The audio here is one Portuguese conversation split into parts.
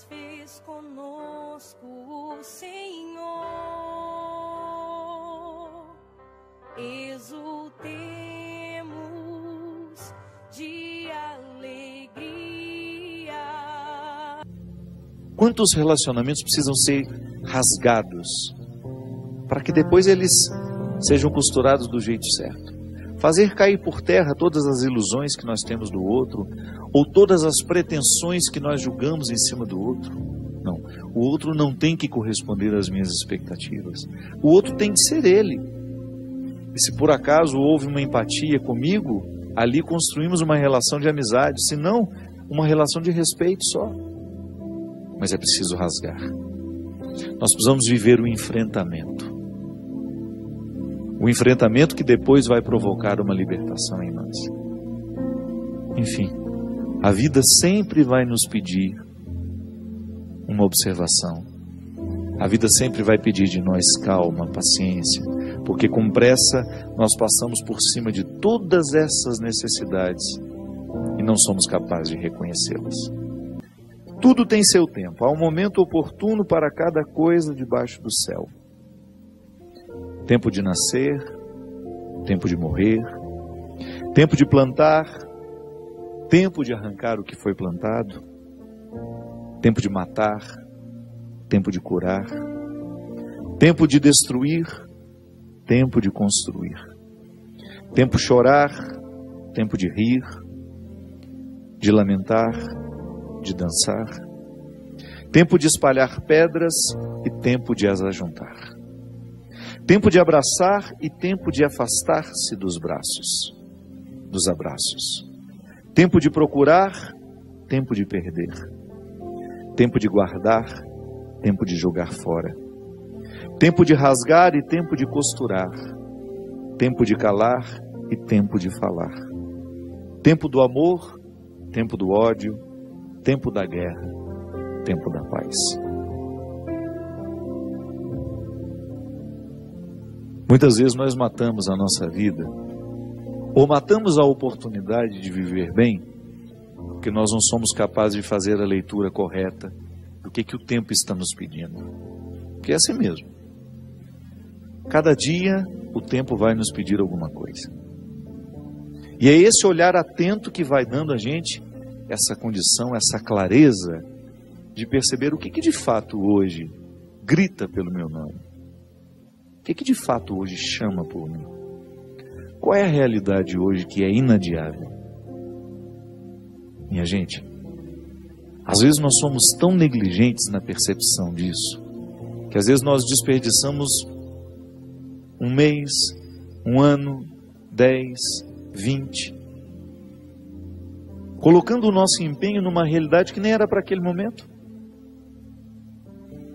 fez conosco o Senhor. Exultemos de alegria. Quantos relacionamentos precisam ser rasgados para que depois eles sejam costurados do jeito certo? Fazer cair por terra todas as ilusões que nós temos do outro, ou todas as pretensões que nós julgamos em cima do outro. Não, o outro não tem que corresponder às minhas expectativas. O outro tem que ser ele. E se por acaso houve uma empatia comigo, ali construímos uma relação de amizade, se não, uma relação de respeito só. Mas é preciso rasgar. Nós precisamos viver o enfrentamento. O enfrentamento que depois vai provocar uma libertação em nós. Enfim, a vida sempre vai nos pedir uma observação. A vida sempre vai pedir de nós calma, paciência, porque com pressa nós passamos por cima de todas essas necessidades e não somos capazes de reconhecê-las. Tudo tem seu tempo, há um momento oportuno para cada coisa debaixo do céu. Tempo de nascer, tempo de morrer, tempo de plantar, tempo de arrancar o que foi plantado, tempo de matar, tempo de curar, tempo de destruir, tempo de construir, tempo de chorar, tempo de rir, de lamentar, de dançar, tempo de espalhar pedras e tempo de as ajuntar. Tempo de abraçar e tempo de afastar-se dos abraços. Tempo de procurar, tempo de perder. Tempo de guardar, tempo de jogar fora. Tempo de rasgar e tempo de costurar. Tempo de calar e tempo de falar. Tempo do amor, tempo do ódio, tempo da guerra, tempo da paz. Muitas vezes nós matamos a nossa vida, ou matamos a oportunidade de viver bem, porque nós não somos capazes de fazer a leitura correta do que o tempo está nos pedindo. Porque é assim mesmo. Cada dia o tempo vai nos pedir alguma coisa. E é esse olhar atento que vai dando a gente essa condição, essa clareza de perceber o que de fato hoje grita pelo meu nome. O que de fato hoje chama por mim? Qual é a realidade hoje que é inadiável? Minha gente, às vezes nós somos tão negligentes na percepção disso, que às vezes nós desperdiçamos um mês, um ano, 10, 20, colocando o nosso empenho numa realidade que nem era para aquele momento.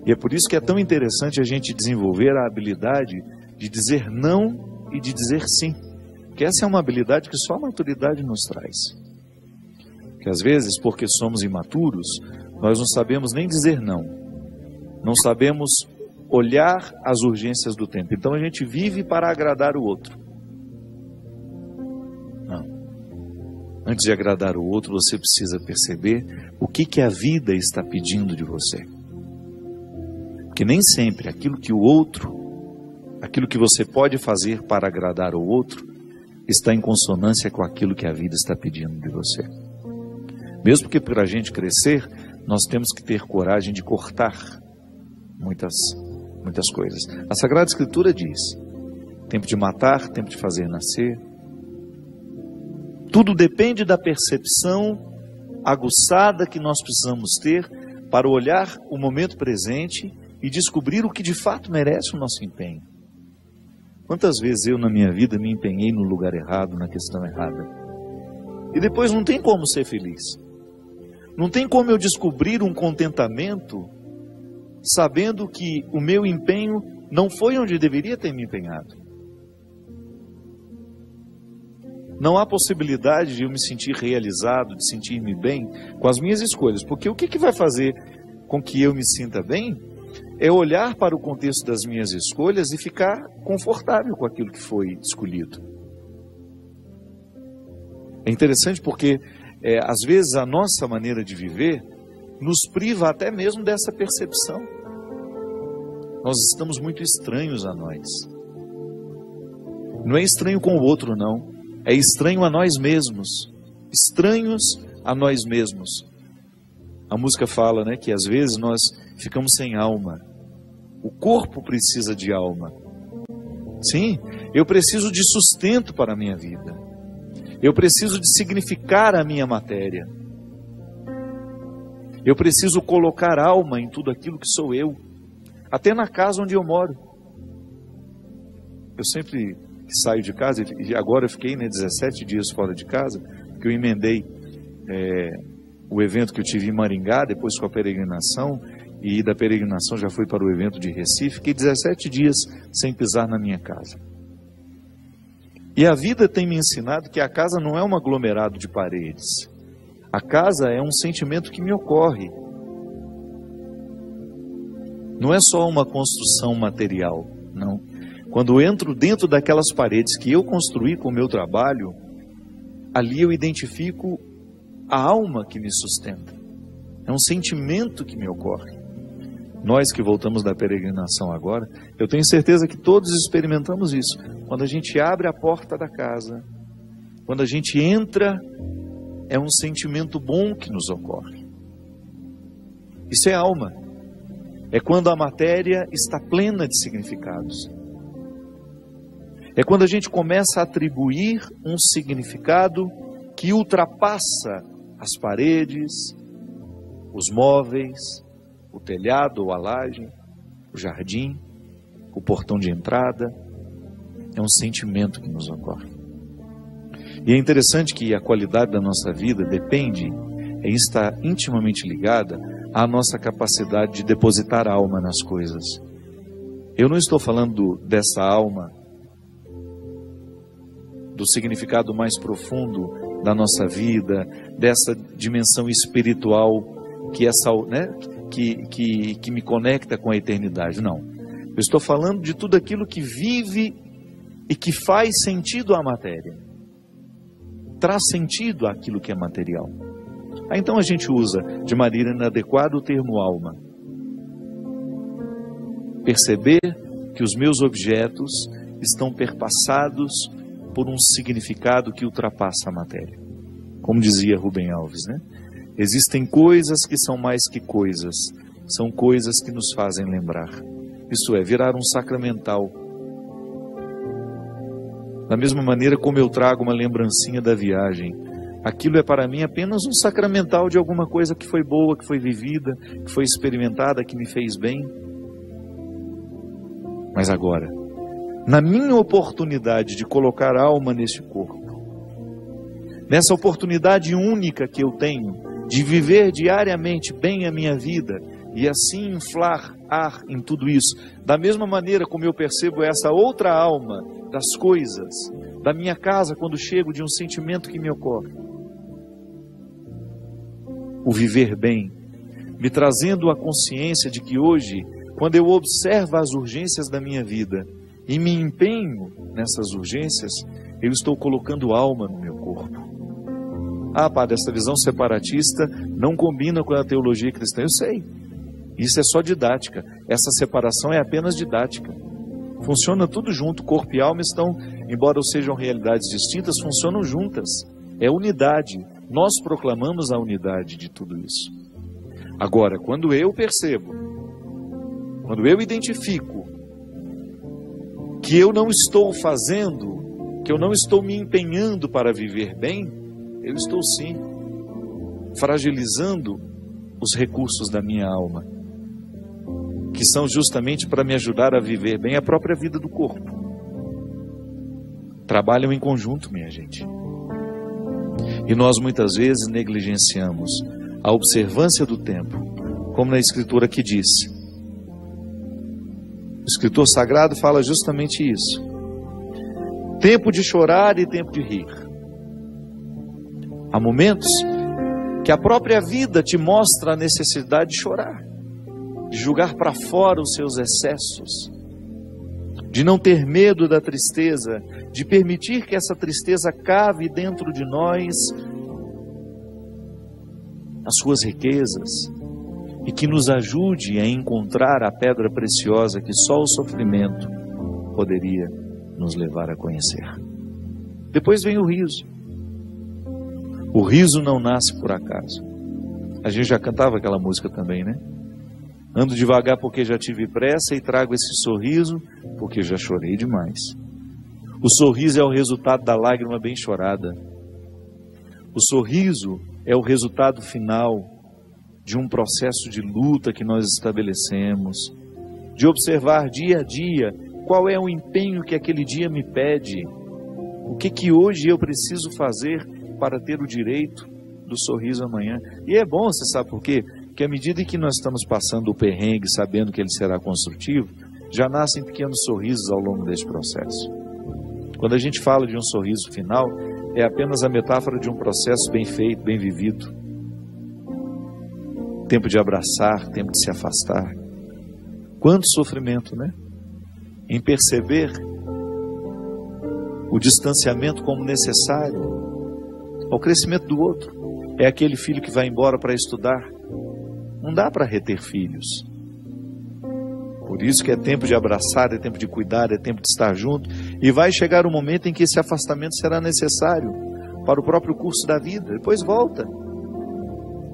E é por isso que é tão interessante a gente desenvolver a habilidade de dizer não e de dizer sim. Porque essa é uma habilidade que só a maturidade nos traz. Porque às vezes, porque somos imaturos, nós não sabemos nem dizer não. Não sabemos olhar as urgências do tempo. Então a gente vive para agradar o outro. Não. Antes de agradar o outro, você precisa perceber o que a vida está pedindo de você. Porque nem sempre aquilo que você pode fazer para agradar o outro, está em consonância com aquilo que a vida está pedindo de você. Mesmo que para a gente crescer, nós temos que ter coragem de cortar muitas coisas. A Sagrada Escritura diz: tempo de matar, tempo de fazer nascer. Tudo depende da percepção aguçada que nós precisamos ter para olhar o momento presente e descobrir o que de fato merece o nosso empenho. Quantas vezes eu na minha vida me empenhei no lugar errado, na questão errada, e depois não tem como ser feliz. Não tem como eu descobrir um contentamento sabendo que o meu empenho não foi onde deveria ter me empenhado. Não há possibilidade de eu me sentir realizado, de sentir-me bem com as minhas escolhas, porque o que vai fazer com que eu me sinta bem é olhar para o contexto das minhas escolhas e ficar confortável com aquilo que foi escolhido. É interessante porque, às vezes, a nossa maneira de viver nos priva até mesmo dessa percepção. Nós estamos muito estranhos a nós. Não é estranho com o outro, não. É estranho a nós mesmos. Estranhos a nós mesmos. A música fala, né, que às vezes nós ficamos sem alma. O corpo precisa de alma. Sim, eu preciso de sustento para a minha vida. Eu preciso de significar a minha matéria. Eu preciso colocar alma em tudo aquilo que sou eu. Até na casa onde eu moro. Eu sempre saio de casa, e agora eu fiquei 17 dias fora de casa, porque eu emendei o evento que eu tive em Maringá, depois com a peregrinação, e da peregrinação já fui para o evento de Recife. Fiquei 17 dias sem pisar na minha casa. E a vida tem me ensinado que a casa não é um aglomerado de paredes. A casa é um sentimento que me ocorre. Não é só uma construção material, não. Quando eu entro dentro daquelas paredes que eu construí com o meu trabalho, ali eu identifico a alma que me sustenta. É um sentimento que me ocorre. Nós que voltamos da peregrinação agora, eu tenho certeza que todos experimentamos isso. Quando a gente abre a porta da casa, quando a gente entra, é um sentimento bom que nos ocorre. Isso é alma. É quando a matéria está plena de significados. É quando a gente começa a atribuir um significado que ultrapassa as paredes, os móveis, o telhado ou a laje, o jardim, o portão de entrada. É um sentimento que nos ocorre. E é interessante que a qualidade da nossa vida depende, está intimamente ligada à nossa capacidade de depositar alma nas coisas. Eu não estou falando dessa alma, do significado mais profundo da nossa vida, dessa dimensão espiritual que me conecta com a eternidade. Não. Eu estou falando de tudo aquilo que vive e que faz sentido à matéria. Traz sentido àquilo que é material. Então a gente usa de maneira inadequada o termo alma. Perceber que os meus objetos estão perpassados por um significado que ultrapassa a matéria. Como dizia Rubem Alves, né? Existem coisas que são mais que coisas, são coisas que nos fazem lembrar. Isso é, virar um sacramental. Da mesma maneira como eu trago uma lembrancinha da viagem, aquilo é para mim apenas um sacramental de alguma coisa que foi boa, que foi vivida, que foi experimentada, que me fez bem. Mas agora, na minha oportunidade de colocar alma neste corpo, nessa oportunidade única que eu tenho de viver diariamente bem a minha vida e assim inflar ar em tudo isso, da mesma maneira como eu percebo essa outra alma das coisas, da minha casa quando chego, de um sentimento que me ocorre. O viver bem, me trazendo a consciência de que hoje, quando eu observo as urgências da minha vida e me empenho nessas urgências, eu estou colocando alma no meu corpo. Ah, padre, essa visão separatista não combina com a teologia cristã. Eu sei. Isso é só didática. Essa separação é apenas didática. Funciona tudo junto. Corpo e alma estão, embora sejam realidades distintas, funcionam juntas. É unidade. Nós proclamamos a unidade de tudo isso. Agora, quando eu percebo, quando eu identifico que eu não estou fazendo, que eu não estou me empenhando para viver bem, eu estou sim fragilizando os recursos da minha alma, que são justamente para me ajudar a viver bem a própria vida do corpo. Trabalham em conjunto, minha gente. E nós muitas vezes negligenciamos a observância do tempo, como na Escritura que diz. O escritor sagrado fala justamente isso. Tempo de chorar e tempo de rir. Há momentos que a própria vida te mostra a necessidade de chorar, de jogar para fora os seus excessos, de não ter medo da tristeza, de permitir que essa tristeza cave dentro de nós as suas riquezas, e que nos ajude a encontrar a pedra preciosa que só o sofrimento poderia nos levar a conhecer. Depois vem o riso. O riso não nasce por acaso. A gente já cantava aquela música também, né? Ando devagar porque já tive pressa e trago esse sorriso porque já chorei demais. O sorriso é o resultado da lágrima bem chorada. O sorriso é o resultado final de um processo de luta que nós estabelecemos, de observar dia a dia qual é o empenho que aquele dia me pede, o que hoje eu preciso fazer para ter o direito do sorriso amanhã. E é bom, você sabe por quê? Porque à medida que nós estamos passando o perrengue, sabendo que ele será construtivo, já nascem pequenos sorrisos ao longo desse processo. Quando a gente fala de um sorriso final, é apenas a metáfora de um processo bem feito, bem vivido. Tempo de abraçar, tempo de se afastar. Quanto sofrimento, né? Em perceber o distanciamento como necessário ao crescimento do outro. É aquele filho que vai embora para estudar. Não dá para reter filhos. Por isso que é tempo de abraçar, é tempo de cuidar, é tempo de estar junto. E vai chegar um momento em que esse afastamento será necessário para o próprio curso da vida. Depois volta.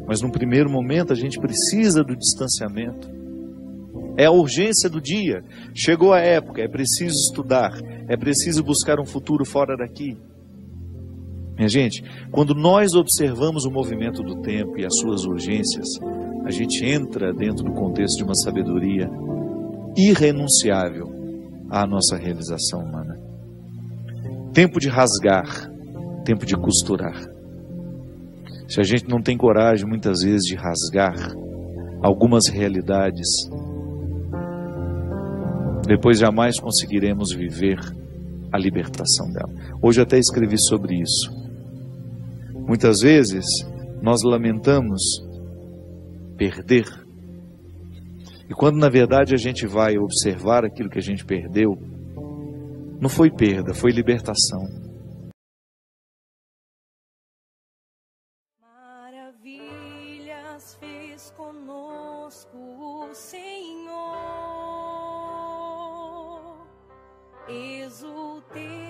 Mas num primeiro momento a gente precisa do distanciamento. É a urgência do dia. Chegou a época, é preciso estudar, é preciso buscar um futuro fora daqui. Minha gente, quando nós observamos o movimento do tempo e as suas urgências, a gente entra dentro do contexto de uma sabedoria irrenunciável à nossa realização humana. Tempo de rasgar, tempo de costurar. Se a gente não tem coragem, muitas vezes, de rasgar algumas realidades, depois jamais conseguiremos viver a libertação dela. Hoje eu até escrevi sobre isso. Muitas vezes, nós lamentamos perder. E quando, na verdade, a gente vai observar aquilo que a gente perdeu, não foi perda, foi libertação. Maravilhas fez conosco o Senhor. Exultei